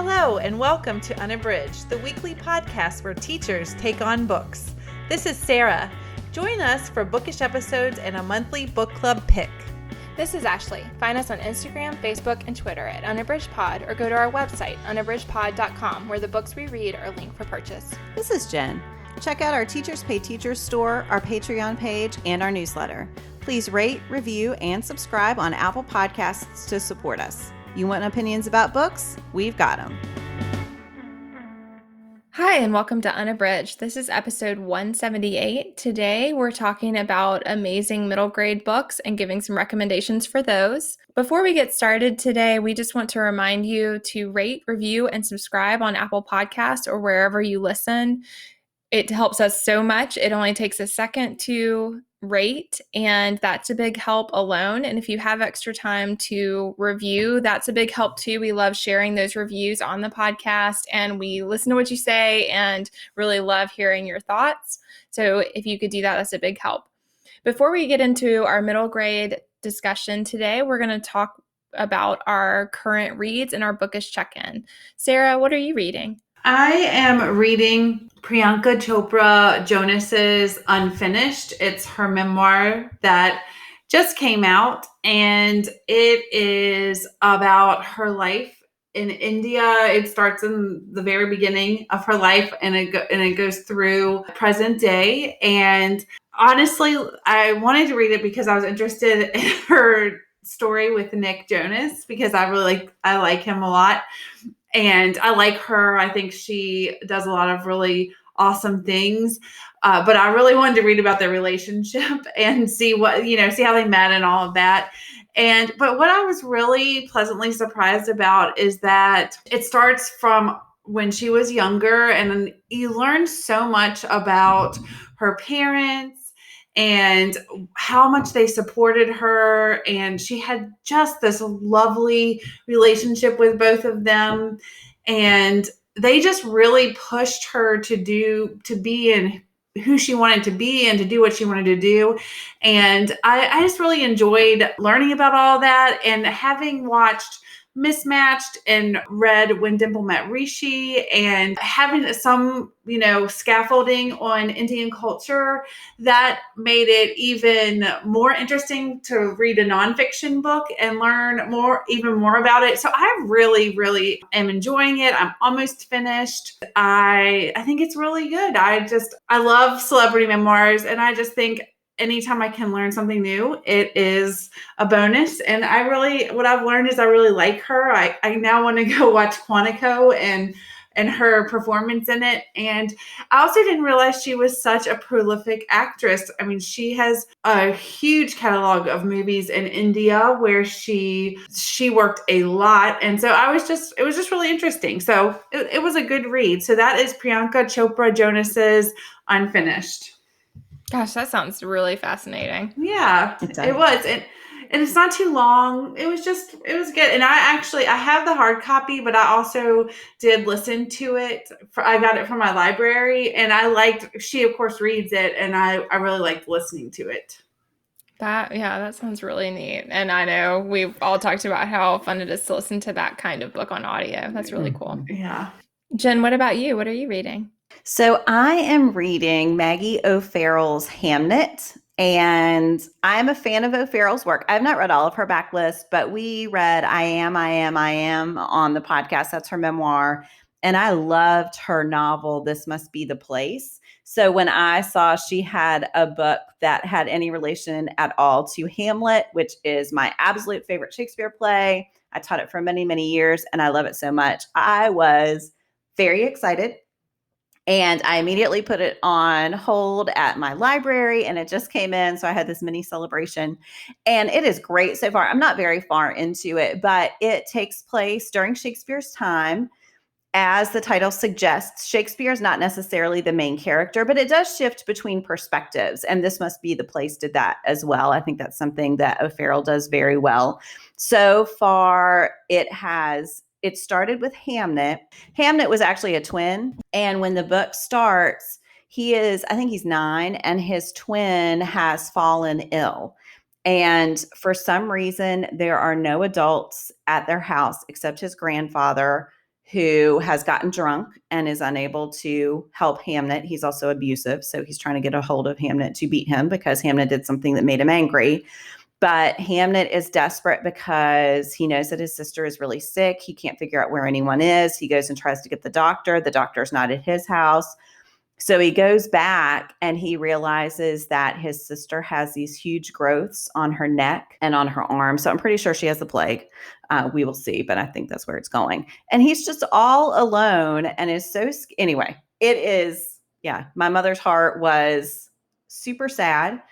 Hello, and welcome to Unabridged, the weekly podcast where teachers take on books. This is Sarah. Join us for bookish episodes and a monthly book club pick. This is Ashley. Find us on Instagram, Facebook, and Twitter at UnabridgedPod, or go to our website, unabridgedpod.com, where the books we read are linked for purchase. This is Jen. Check out our Teachers Pay Teachers store, our Patreon page, and our newsletter. Please rate, review, and subscribe on Apple Podcasts to support us. You want opinions about books? We've got them. Hi, and welcome to Unabridged. This is episode 178. Today, we're talking about amazing middle grade books and giving some recommendations for those. Before we get started today, we just want to remind you to rate, review, and subscribe on Apple Podcasts or wherever you listen. It helps us so much. It only takes a second to rate, and that's a big help alone. And if you have extra time to review, that's a big help too. We love sharing those reviews on the podcast, and we listen to what you say and really love hearing your thoughts. So if you could do that, that's a big help. Before we get into our middle grade discussion today, we're going to talk about our current reads and our bookish check-in. Sarah, what are you reading? I am reading Priyanka Chopra Jonas's Unfinished. It's her memoir that just came out, and it is about her life in India. It starts in the very beginning of her life, and it goes through present day. And honestly, I wanted to read it because I was interested in her story with Nick Jonas, because I like him a lot. And I like her. I think she does a lot of really awesome things. But I really wanted to read about their relationship and see how they met and all of that. But what I was really pleasantly surprised about is that it starts from when she was younger, and you learn so much about her parents and how much they supported her. And she had just this lovely relationship with both of them. And they just really pushed her to be in who she wanted to be and to do what she wanted to do. And I just really enjoyed learning about all that, and having watched Mismatched and read When Dimple Met Rishi, and having some, scaffolding on Indian culture, that made it even more interesting to read a nonfiction book and learn even more about it. So I really, really am enjoying it. I'm almost finished. I think it's really good. I love celebrity memoirs, and I just think anytime I can learn something new, it is a bonus. And what I've learned is I really like her. I now want to go watch Quantico and her performance in it. And I also didn't realize she was such a prolific actress. I mean, she has a huge catalog of movies in India where she worked a lot. And so it was just really interesting. So it was a good read. So that is Priyanka Chopra Jonas's Unfinished. Gosh, that sounds really fascinating. Yeah, it was. And it's not too long. It was good. And I have the hard copy, but I also did listen to it. I got it from my library, and she of course reads it, and I really liked listening to it. That sounds really neat. And I know we've all talked about how fun it is to listen to that kind of book on audio. That's really cool. Yeah. Jen, what about you? What are you reading? So I am reading Maggie O'Farrell's Hamnet, and I'm a fan of O'Farrell's work. I've not read all of her backlist, but we read I Am on the podcast. That's her memoir. And I loved her novel, This Must Be the Place. So when I saw she had a book that had any relation at all to Hamlet, which is my absolute favorite Shakespeare play, I taught it for many, many years, and I love it so much, I was very excited. And I immediately put it on hold at my library, and it just came in. So I had this mini celebration, and it is great so far. I'm not very far into it, but it takes place during Shakespeare's time. As the title suggests, Shakespeare is not necessarily the main character, but it does shift between perspectives. And This Must Be the Place did that as well. I think that's something that O'Farrell does very well. So far, it started with Hamnet. Hamnet was actually a twin. And when the book starts, I think he's 9, and his twin has fallen ill. And for some reason, there are no adults at their house except his grandfather, who has gotten drunk and is unable to help Hamnet. He's also abusive, so he's trying to get a hold of Hamnet to beat him because Hamnet did something that made him angry. But Hamnet is desperate because he knows that his sister is really sick. He can't figure out where anyone is. He goes and tries to get the doctor. The doctor's not at his house. So he goes back and he realizes that his sister has these huge growths on her neck and on her arm. So I'm pretty sure she has the plague. We will see, but I think that's where it's going. And he's just all alone and is so, anyway, it is, yeah, my mother's heart was super sad.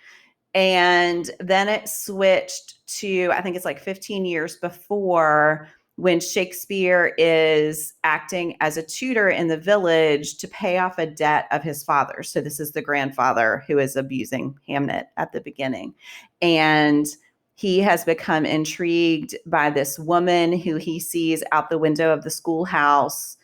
And then it switched to, I think it's like 15 years before, when Shakespeare is acting as a tutor in the village to pay off a debt of his father. So this is the grandfather who is abusing Hamnet at the beginning. And he has become intrigued by this woman who he sees out the window of the schoolhouse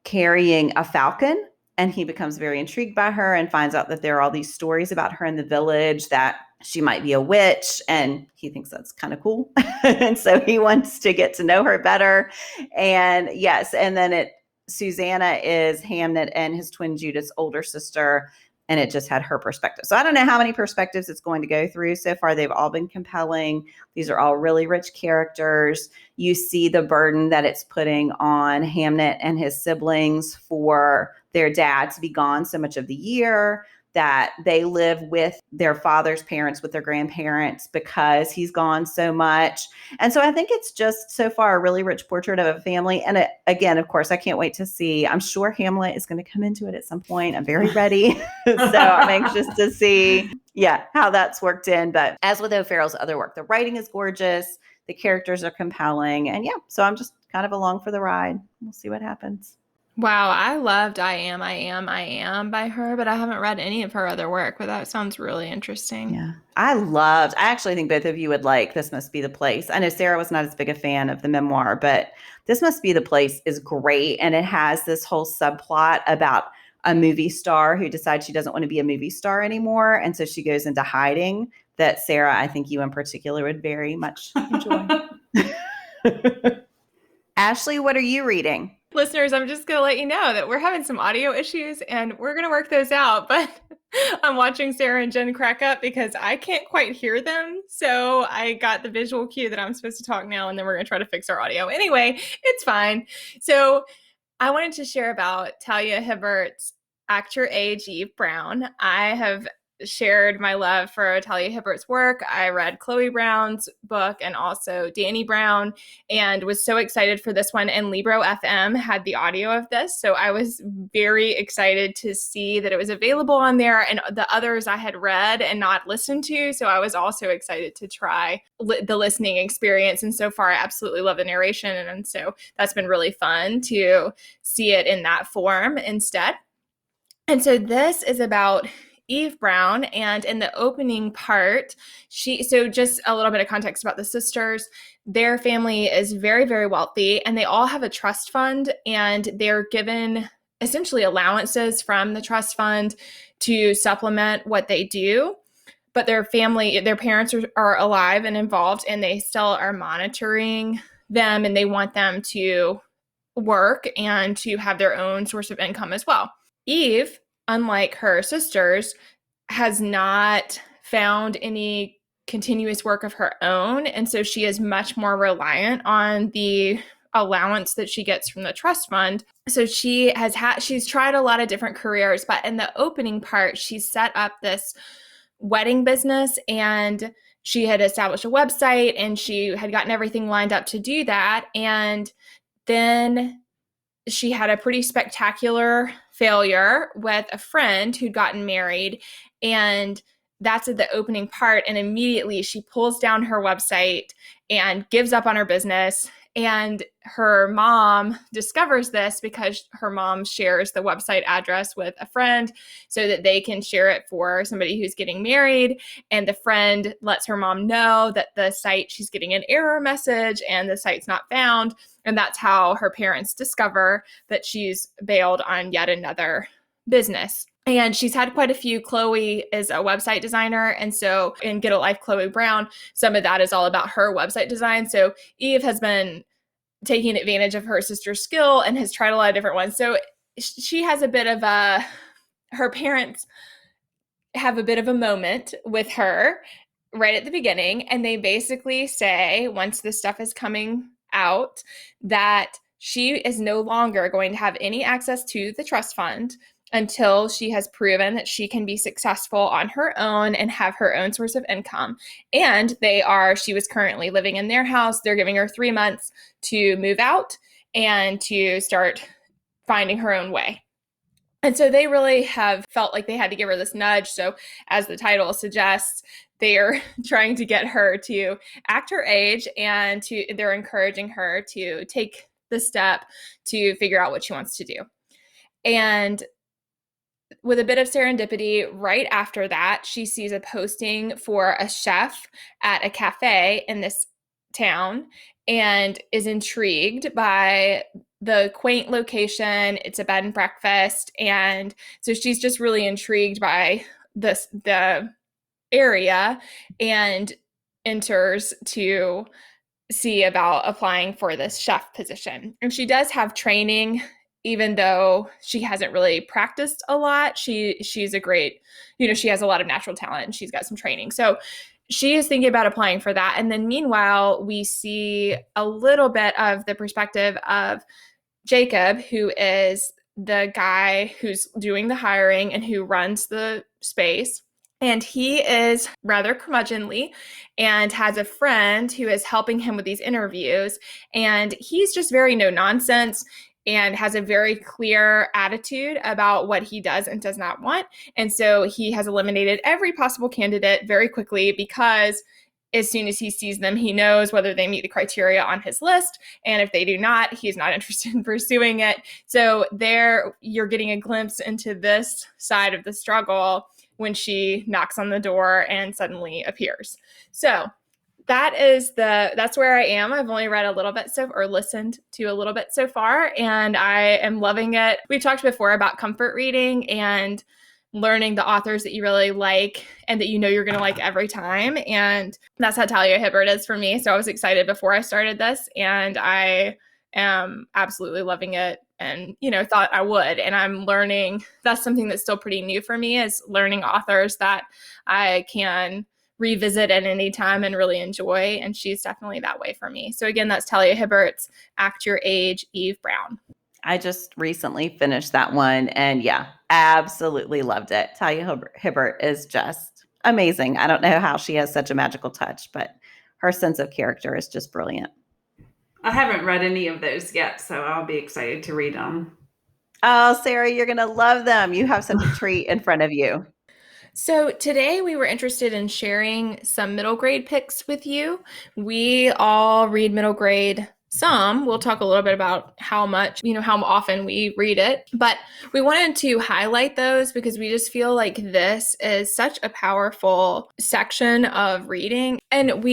carrying a falcon. And he becomes very intrigued by her and finds out that there are all these stories about her in the village, that she might be a witch. And he thinks that's kind of cool. And so he wants to get to know her better. And yes, and then Susanna is Hamnet and his twin Judith's older sister. And it just had her perspective. So I don't know how many perspectives it's going to go through. So far, they've all been compelling. These are all really rich characters. You see the burden that it's putting on Hamnet and his siblings for their dad to be gone so much of the year, that they live with their father's parents, with their grandparents, because he's gone so much. And so I think it's just so far a really rich portrait of a family. And again, of course, I can't wait to see. I'm sure Hamlet is going to come into it at some point. I'm very ready. So I'm anxious to see, how that's worked in. But as with O'Farrell's other work, the writing is gorgeous. The characters are compelling. And so I'm just kind of along for the ride. We'll see what happens. Wow, I loved I Am by her, but I haven't read any of her other work, but that sounds really interesting. Yeah. I actually think both of you would like This Must Be the Place. I know Sarah was not as big a fan of the memoir, but This Must Be the Place is great. And it has this whole subplot about a movie star who decides she doesn't want to be a movie star anymore. And so she goes into hiding, that Sarah, I think you in particular would very much enjoy. Ashley, what are you reading? Listeners, I'm just going to let you know that we're having some audio issues and we're going to work those out, but I'm watching Sarah and Jen crack up because I can't quite hear them. So I got the visual cue that I'm supposed to talk now, and then we're going to try to fix our audio. Anyway, it's fine. So I wanted to share about Talia Hibbert's Act Your Age, Eve Brown. I have shared my love for Talia Hibbert's work. I read Chloe Brown's book and also Dani Brown, and was so excited for this one. And Libro FM had the audio of this, so I was very excited to see that it was available on there, and the others I had read and not listened to, so I was also excited to try the listening experience. And so far I absolutely love the narration, and so that's been really fun to see it in that form instead. And so this is about Eve Brown, and in the opening part, so just a little bit of context about the sisters. Their family is very, very wealthy, and they all have a trust fund, and they're given essentially allowances from the trust fund to supplement what they do. But their parents are alive and involved, and they still are monitoring them, and they want them to work and to have their own source of income as well. Eve, unlike her sisters, has not found any continuous work of her own. And so she is much more reliant on the allowance that she gets from the trust fund. So she's tried a lot of different careers, but in the opening part, she set up this wedding business, and she had established a website, and she had gotten everything lined up to do that. And then she had a pretty spectacular failure with a friend who'd gotten married, and that's at the opening part. And immediately she pulls down her website and gives up on her business. And her mom discovers this because her mom shares the website address with a friend so that they can share it for somebody who's getting married. And the friend lets her mom know that the site, she's getting an error message and the site's not found. And that's how her parents discover that she's bailed on yet another business. And she's had quite a few. Chloe is a website designer. And so in Get a Life, Chloe Brown, some of that is all about her website design. So Eve has been taking advantage of her sister's skill and has tried a lot of different ones. So she has a bit of her parents have a bit of a moment with her right at the beginning. And they basically say, once this stuff is coming out, that she is no longer going to have any access to the trust fund until she has proven that she can be successful on her own and have her own source of income. And she was currently living in their house. They're giving her 3 months to move out and to start finding her own way. And so they really have felt like they had to give her this nudge. So, as the title suggests, they are trying to get her to act her age, and they're encouraging her to take the step to figure out what she wants to do. And with a bit of serendipity, right after that, she sees a posting for a chef at a cafe in this town and is intrigued by the quaint location. It's a bed and breakfast. And so she's just really intrigued by the area and enters to see about applying for this chef position. And she does have training, even though she hasn't really practiced a lot. She's a great, she has a lot of natural talent and she's got some training. So she is thinking about applying for that. And then meanwhile, we see a little bit of the perspective of Jacob, who is the guy who's doing the hiring and who runs the space. And he is rather curmudgeonly and has a friend who is helping him with these interviews. And he's just very no nonsense and has a very clear attitude about what he does and does not want. And so he has eliminated every possible candidate very quickly, because as soon as he sees them, he knows whether they meet the criteria on his list. And if they do not, he's not interested in pursuing it. So there you're getting a glimpse into this side of the struggle when she knocks on the door and suddenly appears. So that's where I am. I've only read a little bit or listened to a little bit so far, and I am loving it. We've talked before about comfort reading and learning the authors that you really like and that you're going to like every time. And that's how Talia Hibbert is for me. So I was excited before I started this, and I am absolutely loving it, and thought I would. And I'm learning, that's something that's still pretty new for me, is learning authors that I can revisit at any time and really enjoy. And she's definitely that way for me. So again, that's Talia Hibbert's Act Your Age, Eve Brown. I just recently finished that one, and yeah, absolutely loved it. Talia Hibbert is just amazing. I don't know how she has such a magical touch, but her sense of character is just brilliant. I haven't read any of those yet, so I'll be excited to read them. Oh, Sarah, you're going to love them. You have such a treat in front of you. So today we were interested in sharing some middle grade picks with you. We all read middle grade some. We'll talk a little bit about how much, how often we read it. But we wanted to highlight those because we just feel like this is such a powerful section of reading. And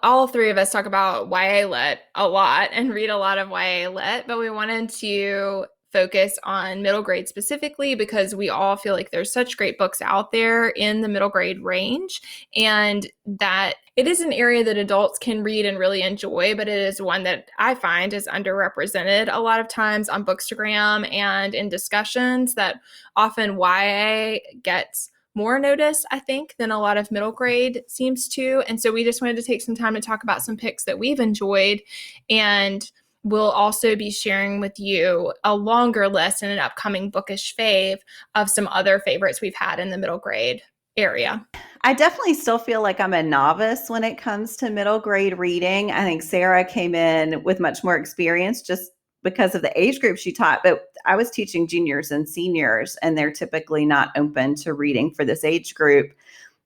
all three of us talk about YA Lit a lot and read a lot of YA Lit, but we wanted to focus on middle grade specifically because we all feel like there's such great books out there in the middle grade range, and that it is an area that adults can read and really enjoy, but it is one that I find is underrepresented a lot of times on Bookstagram and in discussions, that often YA gets more notice, I think, than a lot of middle grade seems to. And so we just wanted to take some time to talk about some picks that we've enjoyed, and we'll also be sharing with you a longer list and an upcoming bookish fave of some other favorites we've had in the middle grade area. I definitely still feel like I'm a novice when it comes to middle grade reading. I think Sarah came in with much more experience just because of the age group she taught, but I was teaching juniors and seniors, and they're typically not open to reading for this age group.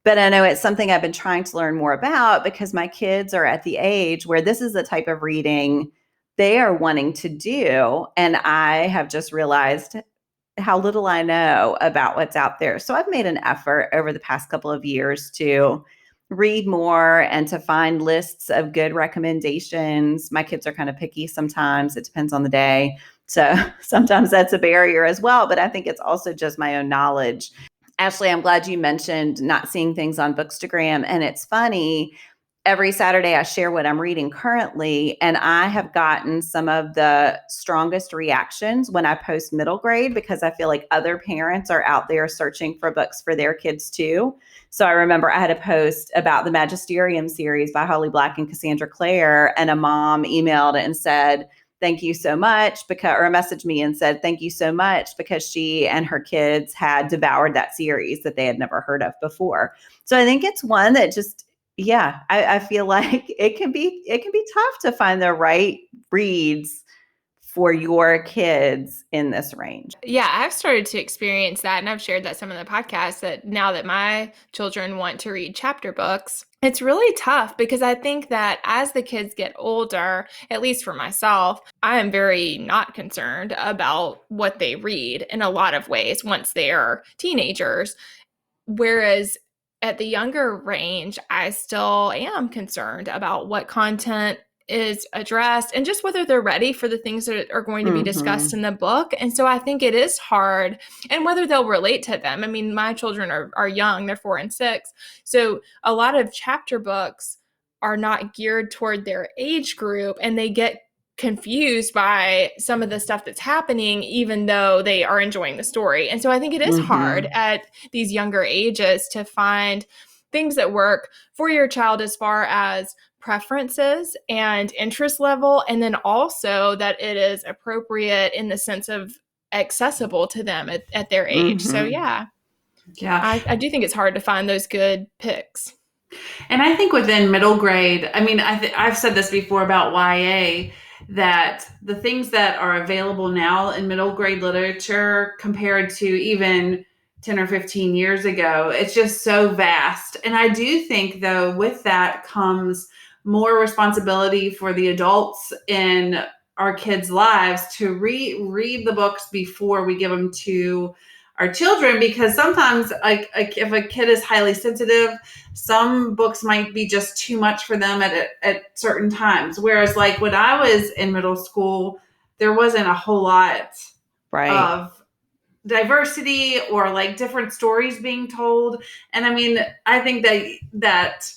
But I know it's something I've been trying to learn more about because my kids are at the age where this is the type of reading they are wanting to do. And I have just realized how little I know about what's out there. So I've made an effort over the past couple of years to read more and to find lists of good recommendations. My kids are kind of picky sometimes. It depends on the day. So sometimes that's a barrier as well. But I think it's also just my own knowledge. Ashley, I'm glad you mentioned not seeing things on Bookstagram. And it's funny, every Saturday I share what I'm reading currently, and I have gotten some of the strongest reactions when I post middle grade, because I feel like other parents are out there searching for books for their kids too. So I remember I had a post about the Magisterium series by Holly Black and Cassandra Clare, and a mom emailed and said, thank you so much, because, or messaged me and said, thank you so much, because she and her kids had devoured that series that they had never heard of before. So I think it's one that just, yeah, I feel like it can be tough to find the right reads for your kids in this range. Yeah, I've started to experience that, and I've shared that some of the podcasts, that now that my children want to read chapter books, it's really tough, because I think that as the kids get older, at least for myself, I am very not concerned about what they read in a lot of ways once they are teenagers. Whereas at the younger range, I still am concerned about what content is addressed and just whether they're ready for the things that are going to be discussed in the book. And so I think it is hard, and whether they'll relate to them. I mean, my children are young, they're 4 and 6. So a lot of chapter books are not geared toward their age group, and they get confused by some of the stuff that's happening, even though they are enjoying the story. And so I think it is hard at these younger ages to find things that work for your child as far as preferences and interest level, and then also that it is appropriate in the sense of accessible to them at their age. So yeah, I do think it's hard to find those good picks. And I think within middle grade, I mean, I've said this before about YA, that the things that are available now in middle grade literature compared to even 10 or 15 years ago, it's just so vast. And I do think, though, with that comes more responsibility for the adults in our kids' lives to read the books before we give them to our children, because sometimes, like if a kid is highly sensitive, some books might be just too much for them at certain times. Whereas, like when I was in middle school, there wasn't a whole lot of diversity or like different stories being told. And I mean, I think that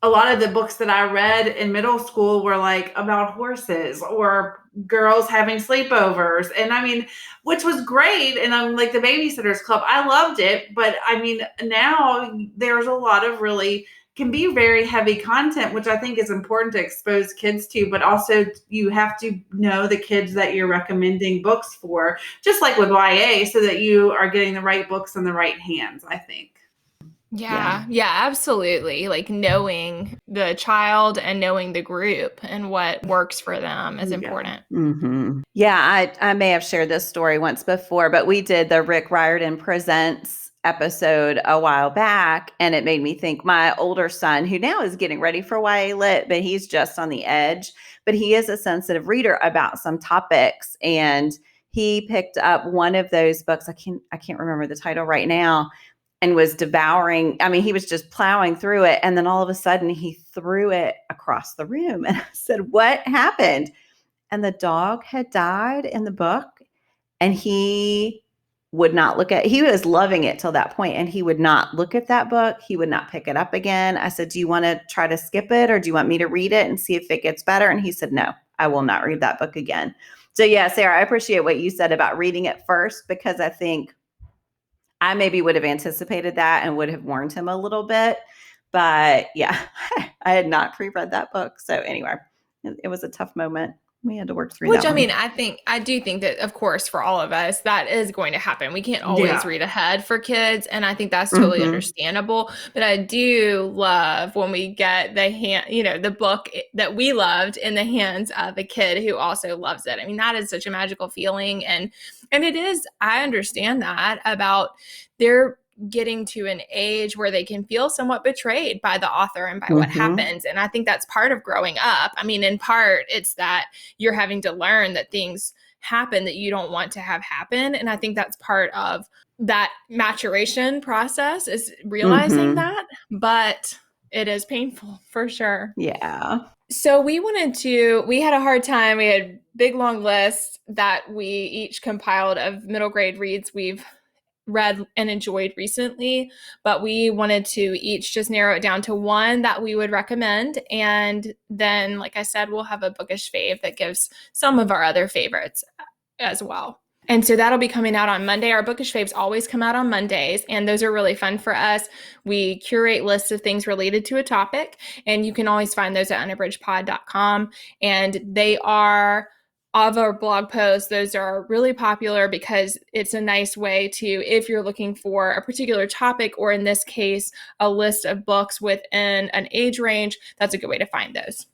a lot of the books that I read in middle school were like about horses or girls having sleepovers. And I mean, which was great. And I'm like the Babysitter's Club. I loved it. But I mean, now there's a lot of really can be very heavy content, which I think is important to expose kids to, but also you have to know the kids that you're recommending books for, just like with YA, so that you are getting the right books in the right hands, I think. Yeah, absolutely. Like knowing the child and knowing the group and what works for them is important. Yeah, I may have shared this story once before, but we did the Rick Riordan Presents episode a while back, and it made me think my older son, who now is getting ready for YA Lit, but he's just on the edge, but he is a sensitive reader about some topics, and he picked up one of those books. I can't remember the title right now, and was devouring. I mean, he was just plowing through it. And then all of a sudden he threw it across the room. And I said, what happened? And the dog had died in the book. And he would not look at, he was loving it till that point, and he would not look at that book. He would not pick it up again. I said, do you want to try to skip it, or do you want me to read it and see if it gets better? And he said, no, I will not read that book again. So yeah, Sarah, I appreciate what you said about reading it first, because I think I maybe would have anticipated that and would have warned him a little bit. But yeah, I had not pre-read that book. So anyway, it was a tough moment. We had to work through that. Which, I mean, I do think that, of course, for all of us, that is going to happen. We can't always read ahead for kids, and I think that's totally understandable. But I do love when we get the book that we loved in the hands of a kid who also loves it. I mean, that is such a magical feeling, and it is. I understand that about their getting to an age where they can feel somewhat betrayed by the author and by what happens. And I think that's part of growing up. I mean, in part, it's that you're having to learn that things happen that you don't want to have happen. And I think that's part of that maturation process, is realizing that, but it is painful for sure. Yeah. So we had a hard time. We had big, long lists that we each compiled of middle grade reads we've read and enjoyed recently, but we wanted to each just narrow it down to one that we would recommend. And then, like I said, we'll have a bookish fave that gives some of our other favorites as well. And so that'll be coming out on Monday. Our bookish faves always come out on Mondays, and those are really fun for us. We curate lists of things related to a topic, and you can always find those at unabridgedpod.com. And they are of our blog posts. Those are really popular because it's a nice way to, if you're looking for a particular topic, or in this case, a list of books within an age range, that's a good way to find those.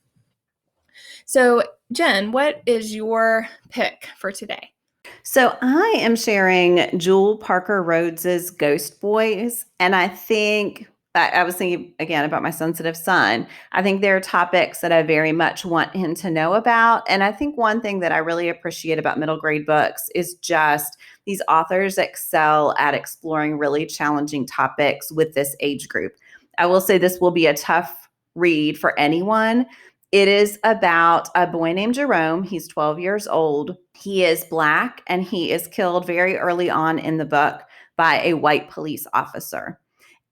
So, Jen, what is your pick for today? So I am sharing Jewel Parker Rhodes's Ghost Boys. And I think I was thinking again about my sensitive son. I think there are topics that I very much want him to know about. And I think one thing that I really appreciate about middle grade books is just these authors excel at exploring really challenging topics with this age group. I will say this will be a tough read for anyone. It is about a boy named Jerome. He's 12 years old. He is Black, and he is killed very early on in the book by a white police officer.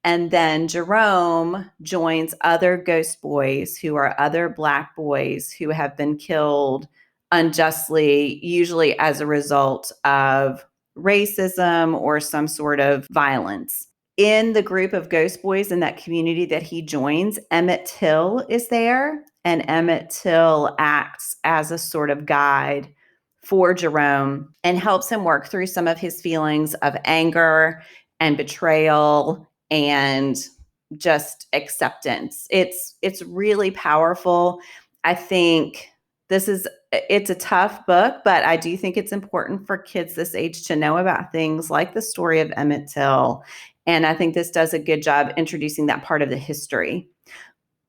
And then Jerome joins other ghost boys who are other Black boys who have been killed unjustly, usually as a result of racism or some sort of violence. In the group of ghost boys in that community that he joins, Emmett Till is there, and Emmett Till acts as a sort of guide for Jerome and helps him work through some of his feelings of anger and betrayal and just acceptance. It's really powerful. I think it's a tough book, but I do think it's important for kids this age to know about things like the story of Emmett Till. And I think this does a good job introducing that part of the history.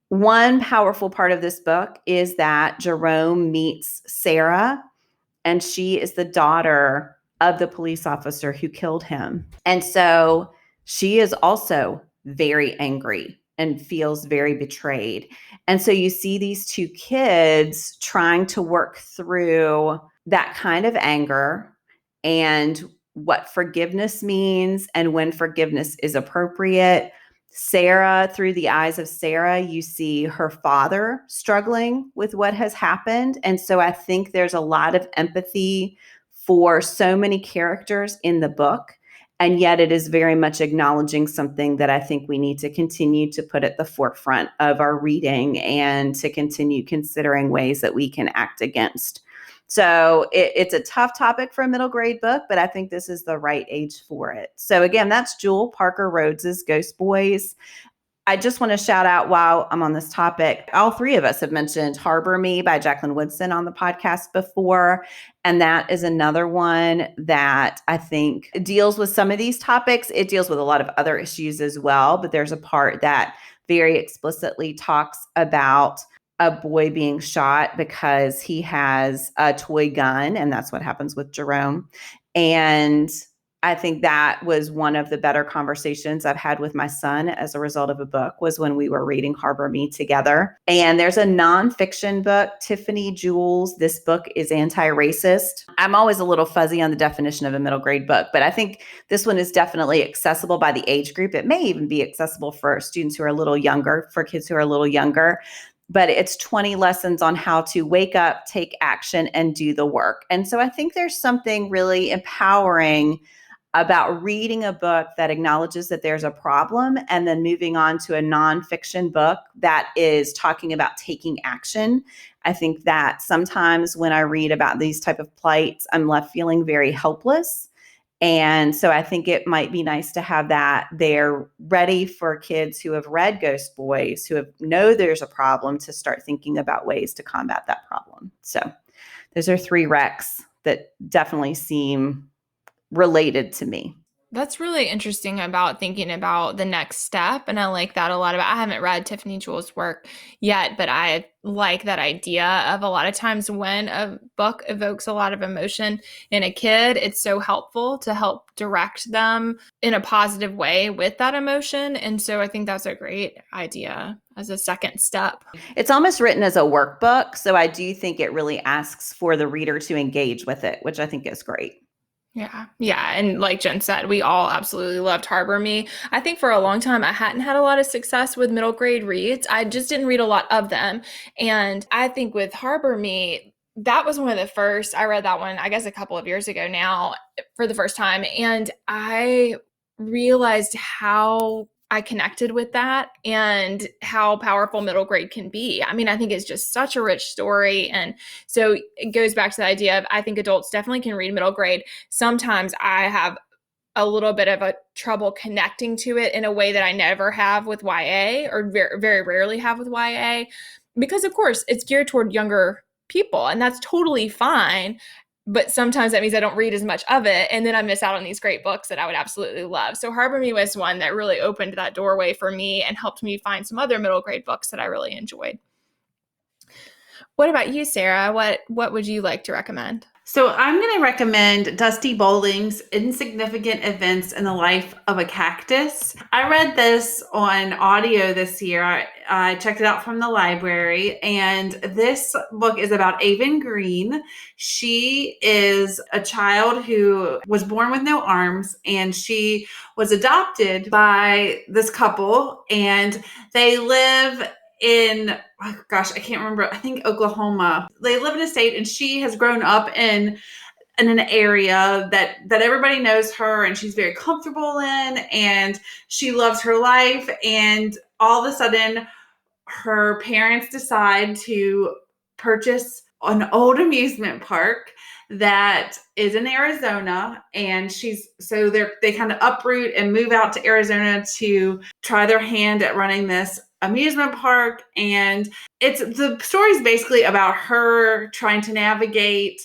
One powerful part of this book is that Jerome meets Sarah, and she is the daughter of the police officer who killed him. And so she is also very angry and feels very betrayed. And so you see these two kids trying to work through that kind of anger and what forgiveness means and when forgiveness is appropriate. Sarah, through the eyes of Sarah, you see her father struggling with what has happened. And so I think there's a lot of empathy for so many characters in the book. And yet it is very much acknowledging something that I think we need to continue to put at the forefront of our reading and to continue considering ways that we can act against. So it's a tough topic for a middle grade book, but I think this is the right age for it. So again, that's Jewel Parker Rhodes's Ghost Boys. I just want to shout out while I'm on this topic, all three of us have mentioned Harbor Me by Jacqueline Woodson on the podcast before. And that is another one that I think deals with some of these topics. It deals with a lot of other issues as well, but there's a part that very explicitly talks about a boy being shot because he has a toy gun, and that's what happens with Jerome. And I think that was one of the better conversations I've had with my son as a result of a book was when we were reading Harbor Me together. And there's a nonfiction book, Tiffany Jewell's This Book is Anti-Racist. I'm always a little fuzzy on the definition of a middle grade book, but I think this one is definitely accessible by the age group. It may even be accessible for students who are a little younger, for kids who are a little younger. But it's 20 lessons on how to wake up, take action, and do the work. And so I think there's something really empowering about reading a book that acknowledges that there's a problem and then moving on to a nonfiction book that is talking about taking action. I think that sometimes when I read about these type of plights, I'm left feeling very helpless. And so I think it might be nice to have that there ready for kids who have read Ghost Boys, who know there's a problem, to start thinking about ways to combat that problem. So those are three recs that definitely seem related to me. That's really interesting about thinking about the next step. And I like that a lot. I haven't read Tiffany Jewell's work yet, but I like that idea of a lot of times when a book evokes a lot of emotion in a kid, it's so helpful to help direct them in a positive way with that emotion. And so I think that's a great idea as a second step. It's almost written as a workbook. So I do think it really asks for the reader to engage with it, which I think is great. Yeah. Yeah. And like Jen said, we all absolutely loved Harbor Me. I think for a long time, I hadn't had a lot of success with middle grade reads. I just didn't read a lot of them. And I think with Harbor Me, that was one of the first. I read that one, I guess, a couple of years ago now for the first time. And I realized how I connected with that and how powerful middle grade can be. I mean, I think it's just such a rich story. And so it goes back to the idea of I think adults definitely can read middle grade. Sometimes I have a little bit of a trouble connecting to it in a way that I never have with YA, or very, very rarely have with YA, because of course it's geared toward younger people, and that's totally fine. But sometimes that means I don't read as much of it, and then I miss out on these great books that I would absolutely love. So Harbor Me was one that really opened that doorway for me and helped me find some other middle grade books that I really enjoyed. What about you, Sarah? What would you like to recommend? So I'm going to recommend Dusty Bowling's Insignificant Events in the Life of a Cactus. I read this on audio this year. I checked it out from the library, and this book is about Avon Green. She is a child who was born with no arms, and she was adopted by this couple, and they live in, oh gosh, I can't remember. I think Oklahoma. They live in a state, and she has grown up in an area that everybody knows her, and she's very comfortable in, and she loves her life. And all of a sudden, her parents decide to purchase an old amusement park that is in Arizona, and they kind of uproot and move out to Arizona to try their hand at running this amusement park. And the story's basically about her trying to navigate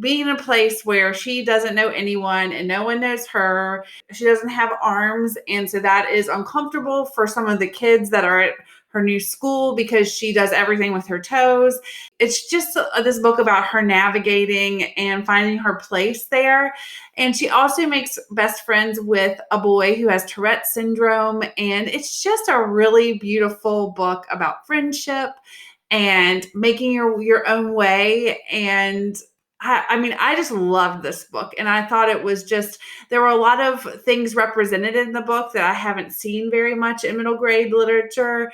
being in a place where she doesn't know anyone and no one knows her. She doesn't have arms, and so that is uncomfortable for some of the kids that are at her new school because she does everything with her toes. It's just this book about her navigating and finding her place there. And she also makes best friends with a boy who has Tourette's syndrome. And it's just a really beautiful book about friendship and making your own way. And I mean, I just loved this book, and I thought it was there were a lot of things represented in the book that I haven't seen very much in middle grade literature.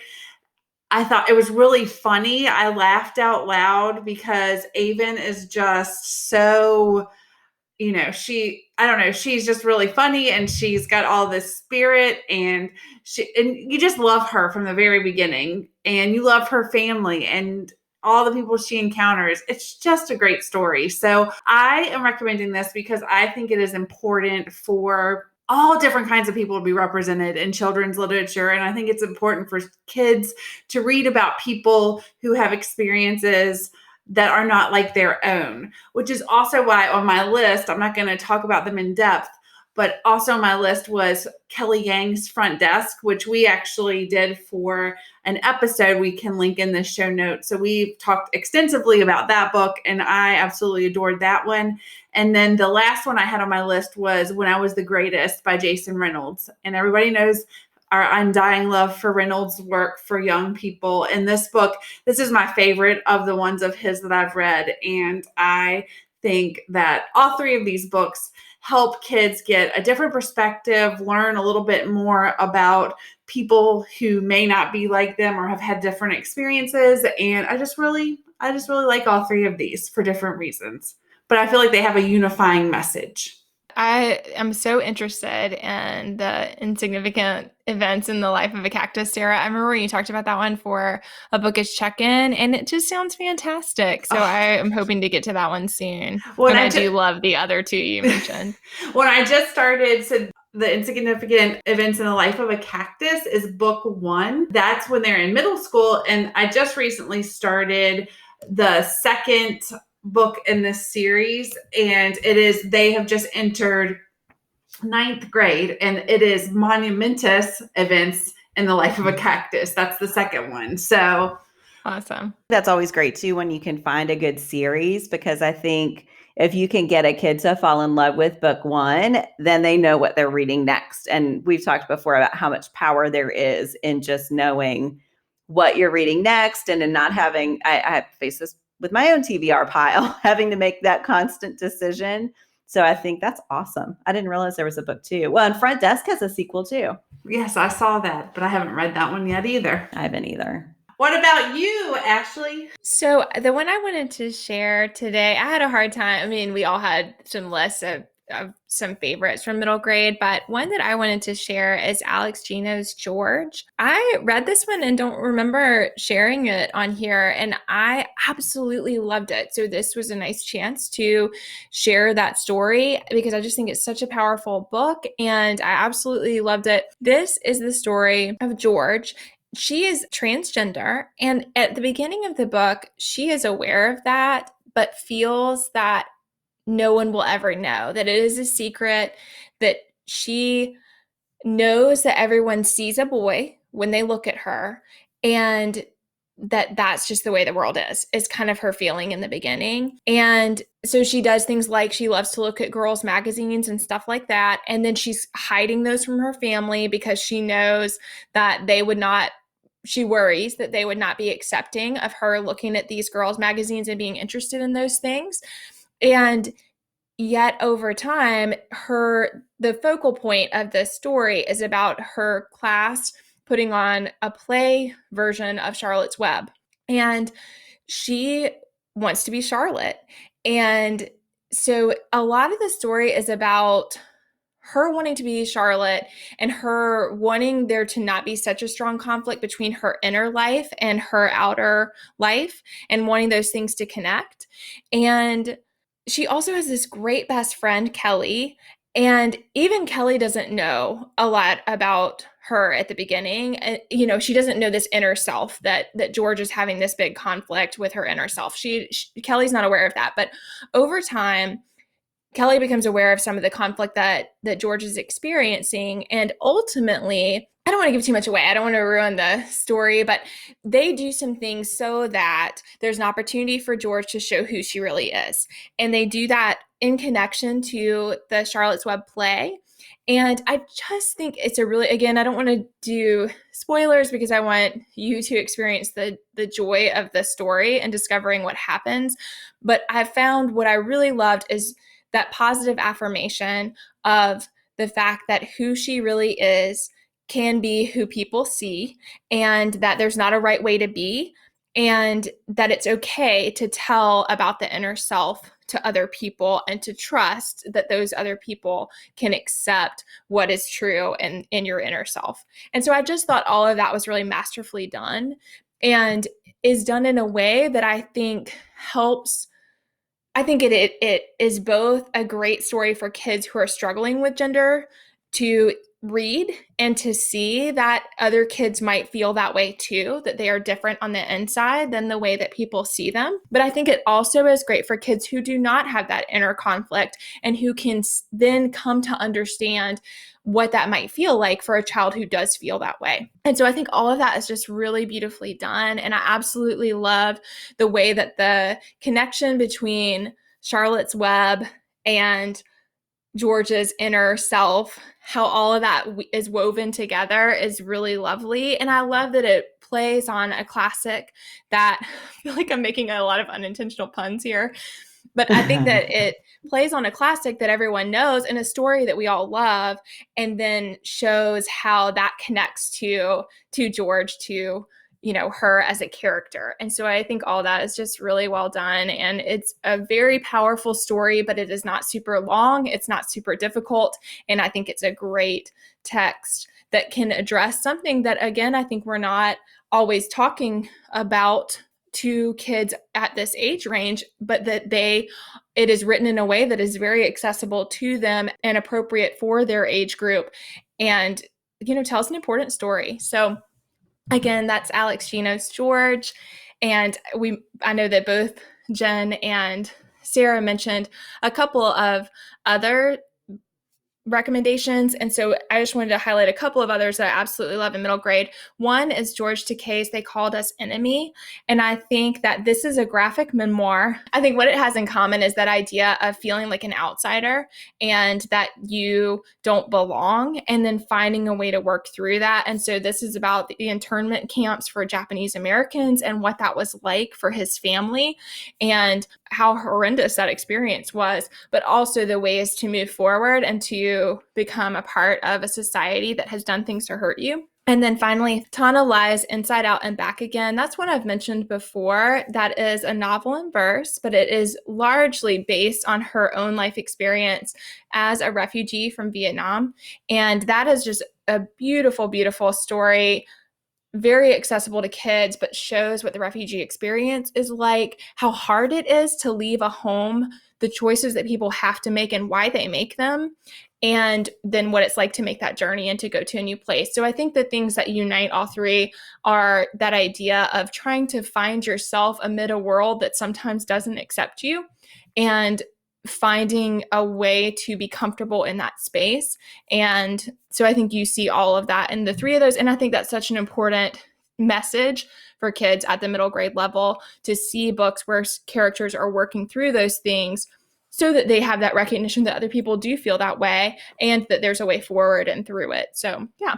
I thought it was really funny. I laughed out loud because Avon is just so, I don't know, she's just really funny, and she's got all this spirit, and you just love her from the very beginning, and you love her family and all the people she encounters. It's just a great story. So I am recommending this because I think it is important for all different kinds of people to be represented in children's literature. And I think it's important for kids to read about people who have experiences that are not like their own, which is also why on my list, I'm not going to talk about them in depth, but also on my list was Kelly Yang's Front Desk, which we actually did for an episode we can link in the show notes. So we've talked extensively about that book, and I absolutely adored that one. And then the last one I had on my list was When I Was the Greatest by Jason Reynolds. And everybody knows our undying love for Reynolds' work for young people. And this book, this is my favorite of the ones of his that I've read. And I think that all three of these books help kids get a different perspective, learn a little bit more about people who may not be like them or have had different experiences. And I just really like all three of these for different reasons. But I feel like they have a unifying message. I am so interested in the insignificant events in the life of a cactus, Sarah. I remember when you talked about that one for a bookish check-in, and it just sounds fantastic. So I am hoping to get to that one soon. And I do love the other two you mentioned. When I just started, so the Insignificant Events in the Life of a Cactus is book 1. That's when they're in middle school. And I just recently started the second book in this series, and they have just entered 9th grade, and it is Monumentous Events in the Life of a Cactus. That's the second one. So awesome. That's always great too when you can find a good series, because I think if you can get a kid to fall in love with book 1, then they know what they're reading next. And we've talked before about how much power there is in just knowing what you're reading next, and in not having, I have faced this with my own TBR pile, having to make that constant decision. So I think that's awesome. I didn't realize there was a book too. Well, and Front Desk has a sequel too. Yes, I saw that, but I haven't read that one yet either. I haven't either. What about you, Ashley? So the one I wanted to share today, I had a hard time. I mean, we all had some lists of some favorites from middle grade, but one that I wanted to share is Alex Gino's George. I read this one and don't remember sharing it on here, and I absolutely loved it. So this was a nice chance to share that story because I just think it's such a powerful book, and I absolutely loved it. This is the story of George. She is transgender, and at the beginning of the book, she is aware of that, but feels that no one will ever know, that it is a secret, that she knows that everyone sees a boy when they look at her, and that's just the way the world is kind of her feeling in the beginning. And so she does things like she loves to look at girls' magazines and stuff like that. And then she's hiding those from her family because she knows that they would not, she worries that they would not be accepting of her looking at these girls' magazines and being interested in those things. And yet over time, the focal point of this story is about her class putting on a play version of Charlotte's Web. And she wants to be Charlotte. And so a lot of the story is about her wanting to be Charlotte and her wanting there to not be such a strong conflict between her inner life and her outer life and wanting those things to connect. And she also has this great best friend, Kelly, and even Kelly doesn't know a lot about her at the beginning. You know, she doesn't know this inner self that George is having this big conflict with her inner self. Kelly's not aware of that, but over time, Kelly becomes aware of some of the conflict that George is experiencing, and ultimately, I don't want to give too much away. I don't want to ruin the story, but they do some things so that there's an opportunity for George to show who she really is. And they do that in connection to the Charlotte's Web play. And I just think it's a really, again, I don't want to do spoilers because I want you to experience the joy of the story and discovering what happens. But I found what I really loved is that positive affirmation of the fact that who she really is can be who people see, and that there's not a right way to be, and that it's okay to tell about the inner self to other people and to trust that those other people can accept what is true in your inner self. And so I just thought all of that was really masterfully done and is done in a way that I think helps. I think it is both a great story for kids who are struggling with gender to read and to see that other kids might feel that way too, that they are different on the inside than the way that people see them. But I think it also is great for kids who do not have that inner conflict and who can then come to understand what that might feel like for a child who does feel that way. And so I think all of that is just really beautifully done. And I absolutely love the way that the connection between Charlotte's Web and George's inner self, how all of that is woven together is really lovely. And I love that it plays on a classic that I feel like I'm making a lot of unintentional puns here, but I think that it plays on a classic that everyone knows and a story that we all love, and then shows how that connects to George, to her as a character. And so I think all that is just really well done. And it's a very powerful story, but it is not super long. It's not super difficult. And I think it's a great text that can address something that, again, I think we're not always talking about to kids at this age range, but that it is written in a way that is very accessible to them and appropriate for their age group, and, tells an important story. So again, that's Alex Gino's George. And I know that both Jen and Sarah mentioned a couple of other recommendations. And so I just wanted to highlight a couple of others that I absolutely love in middle grade. One is George Takei's They Called Us Enemy. And I think that this is a graphic memoir. I think what it has in common is that idea of feeling like an outsider and that you don't belong, and then finding a way to work through that. And so this is about the internment camps for Japanese Americans and what that was like for his family. And how horrendous that experience was, but also the ways to move forward and to become a part of a society that has done things to hurt you. And then finally, Tana Lies Inside Out and Back Again. That's one I've mentioned before. That is a novel in verse, but it is largely based on her own life experience as a refugee from Vietnam. And that is just a beautiful, beautiful story, very accessible to kids, but shows what the refugee experience is like, how hard it is to leave a home, the choices that people have to make and why they make them, and then what it's like to make that journey and to go to a new place. So I think the things that unite all three are that idea of trying to find yourself amid a world that sometimes doesn't accept you, and finding a way to be comfortable in that space. And so I think you see all of that in the three of those. And I think that's such an important message for kids at the middle grade level, to see books where characters are working through those things so that they have that recognition that other people do feel that way and that there's a way forward and through it. So, yeah.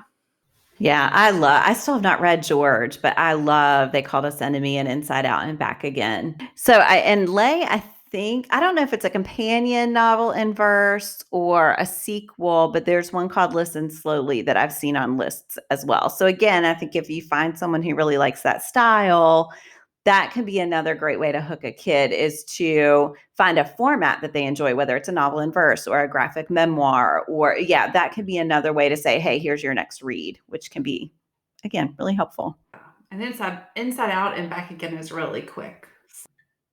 Yeah, I still have not read George, but I love They Called Us Enemy and Inside Out and Back Again. And Lay, I think, I don't know if it's a companion novel in verse or a sequel, but there's one called Listen Slowly that I've seen on lists as well. So again, I think if you find someone who really likes that style, that can be another great way to hook a kid, is to find a format that they enjoy, whether it's a novel in verse or a graphic memoir, or that can be another way to say, hey, here's your next read, which can be, again, really helpful. And Inside Out and Back Again is really quick.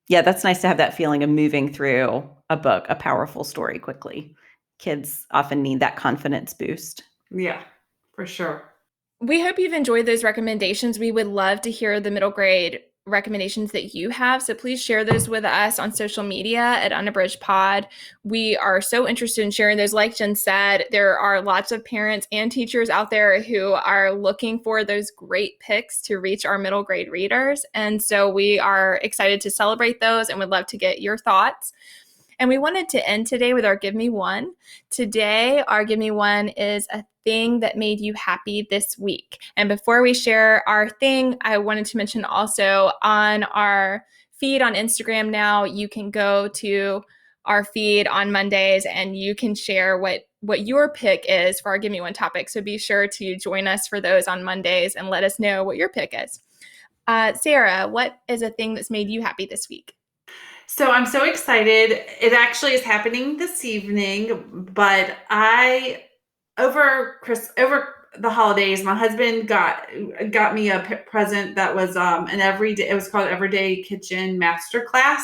Yeah, that's nice to have that feeling of moving through a book, a powerful story quickly. Kids often need that confidence boost. Yeah, for sure. We hope you've enjoyed those recommendations. We would love to hear the middle grade recommendations that you have. So please share those with us on social media at Unabridged Pod. We are so interested in sharing those. Like Jen said, there are lots of parents and teachers out there who are looking for those great picks to reach our middle grade readers. And so we are excited to celebrate those and would love to get your thoughts. And we wanted to end today with our Give Me One. Today, our Give Me One is a thing that made you happy this week. And before we share our thing, I wanted to mention also on our feed on Instagram now, you can go to our feed on Mondays and you can share what your pick is for our Give Me One topic. So be sure to join us for those on Mondays and let us know what your pick is. Sarah, what is a thing that's made you happy this week? So I'm so excited. It actually is happening this evening, but over the holidays, my husband got me a present that was it was called Everyday Kitchen Masterclass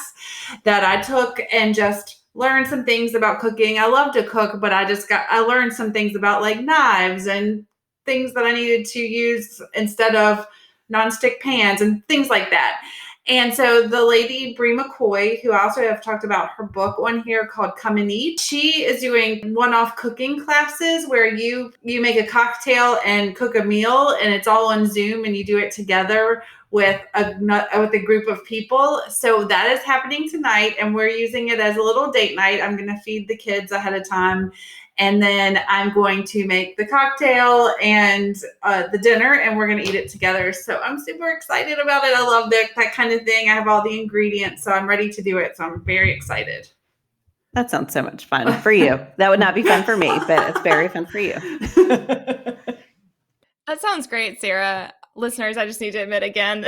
that I took and just learned some things about cooking. I love to cook, but I learned some things about like knives and things that I needed to use instead of nonstick pans and things like that. And so the lady, Brie McCoy, who I also have talked about her book on here called Come and Eat, she is doing one-off cooking classes where you make a cocktail and cook a meal, and it's all on Zoom, and you do it together with a group of people. So that is happening tonight, and we're using it as a little date night. I'm going to feed the kids ahead of time. And then I'm going to make the cocktail and the dinner, and we're going to eat it together. So I'm super excited about it. I love that kind of thing. I have all the ingredients, so I'm ready to do it. So I'm very excited. That sounds so much fun for you. That would not be fun for me, but it's very fun for you. That sounds great, Sarah. Listeners, I just need to admit again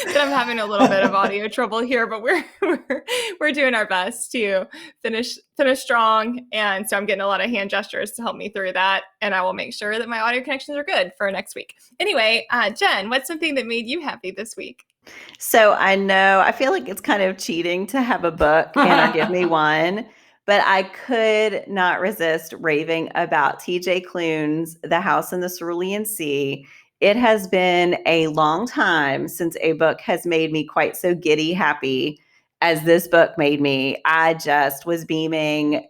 that I'm having a little bit of audio trouble here, but we're doing our best to finish strong. And so I'm getting a lot of hand gestures to help me through that. And I will make sure that my audio connections are good for next week. Anyway, Jen, what's something that made you happy this week? So I feel like it's kind of cheating to have a book in our Give Me One, but I could not resist raving about TJ Klune's The House in the Cerulean Sea. It has been a long time since a book has made me quite so giddy happy as this book made me. I just was beaming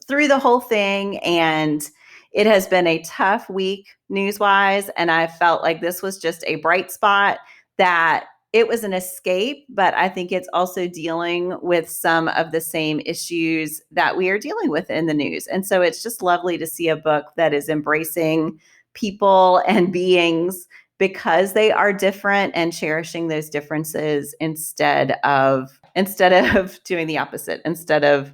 through the whole thing, and it has been a tough week news-wise, and I felt like this was just a bright spot, that it was an escape, but I think it's also dealing with some of the same issues that we are dealing with in the news. And so it's just lovely to see a book that is embracing people and beings because they are different and cherishing those differences instead of instead of doing the opposite, instead of,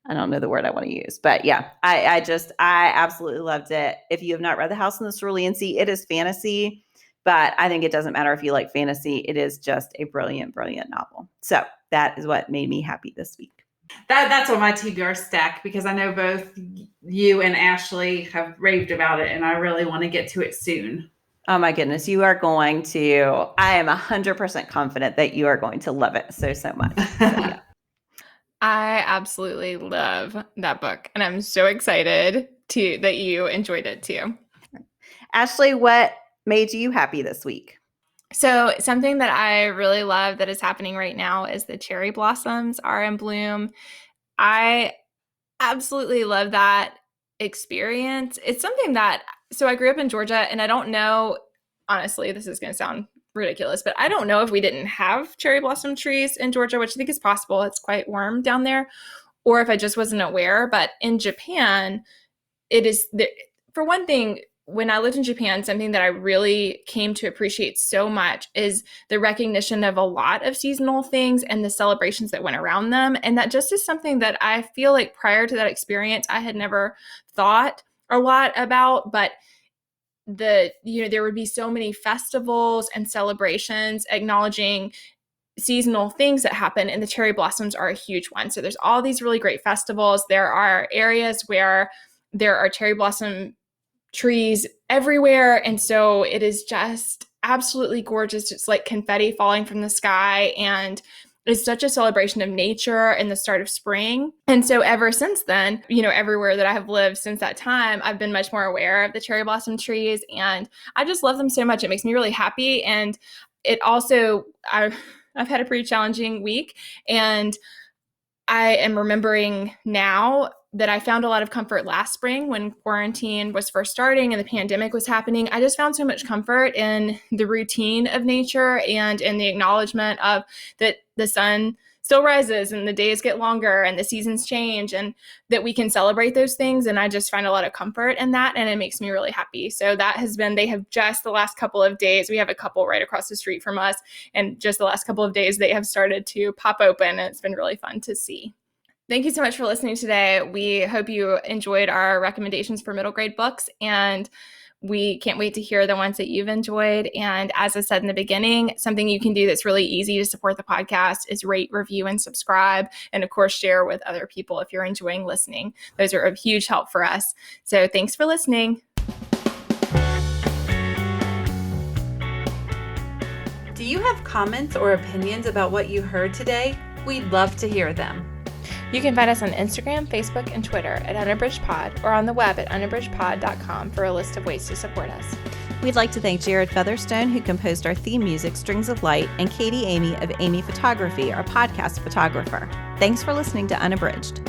I don't know the word I want to use, but yeah, I absolutely loved it. If you have not read The House in the Cerulean Sea, it is fantasy, but I think it doesn't matter if you like fantasy. It is just a brilliant, brilliant novel. So that is what made me happy this week. That's on my TBR stack because I know both you and Ashley have raved about it, and I really want to get to it soon. Oh my goodness, you are going to, I am 100% confident that you are going to love it so much. So, yeah. I absolutely love that book, and I'm so excited that you enjoyed it too. Ashley, what made you happy this week? So something that I really love that is happening right now is the cherry blossoms are in bloom. I absolutely love that experience. It's something that, so I grew up in Georgia, and I don't know, honestly, this is going to sound ridiculous, but I don't know if we didn't have cherry blossom trees in Georgia, which I think is possible. It's quite warm down there, or if I just wasn't aware. But in Japan, it is, for one thing, when I lived in Japan, something that I really came to appreciate so much is the recognition of a lot of seasonal things and the celebrations that went around them. And that just is something that I feel like prior to that experience, I had never thought a lot about, but there would be so many festivals and celebrations acknowledging seasonal things that happen, and the cherry blossoms are a huge one. So there's all these really great festivals. There are areas where there are cherry blossom trees everywhere, and so it is just absolutely gorgeous. It's like confetti falling from the sky, and it's such a celebration of nature and the start of spring. And so ever since then, everywhere that I have lived since that time, I've been much more aware of the cherry blossom trees, and I just love them so much. It makes me really happy. And it also, I've had a pretty challenging week, and I am remembering now that I found a lot of comfort last spring when quarantine was first starting and the pandemic was happening. I just found so much comfort in the routine of nature and in the acknowledgement of that the sun still rises and the days get longer and the seasons change, and that we can celebrate those things. And I just find a lot of comfort in that, and it makes me really happy. So that has been, they have just the last couple of days, we have a couple right across the street from us, and just the last couple of days they have started to pop open, and it's been really fun to see. Thank you so much for listening today. We hope you enjoyed our recommendations for middle grade books, and we can't wait to hear the ones that you've enjoyed. And as I said in the beginning, something you can do that's really easy to support the podcast is rate, review, and subscribe. And of course, share with other people if you're enjoying listening. Those are a huge help for us. So thanks for listening. Do you have comments or opinions about what you heard today? We'd love to hear them. You can find us on Instagram, Facebook, and Twitter at Unabridged Pod, or on the web at unabridgedpod.com for a list of ways to support us. We'd like to thank Jared Featherstone, who composed our theme music, Strings of Light, and Katie Amy of Amy Photography, our podcast photographer. Thanks for listening to Unabridged.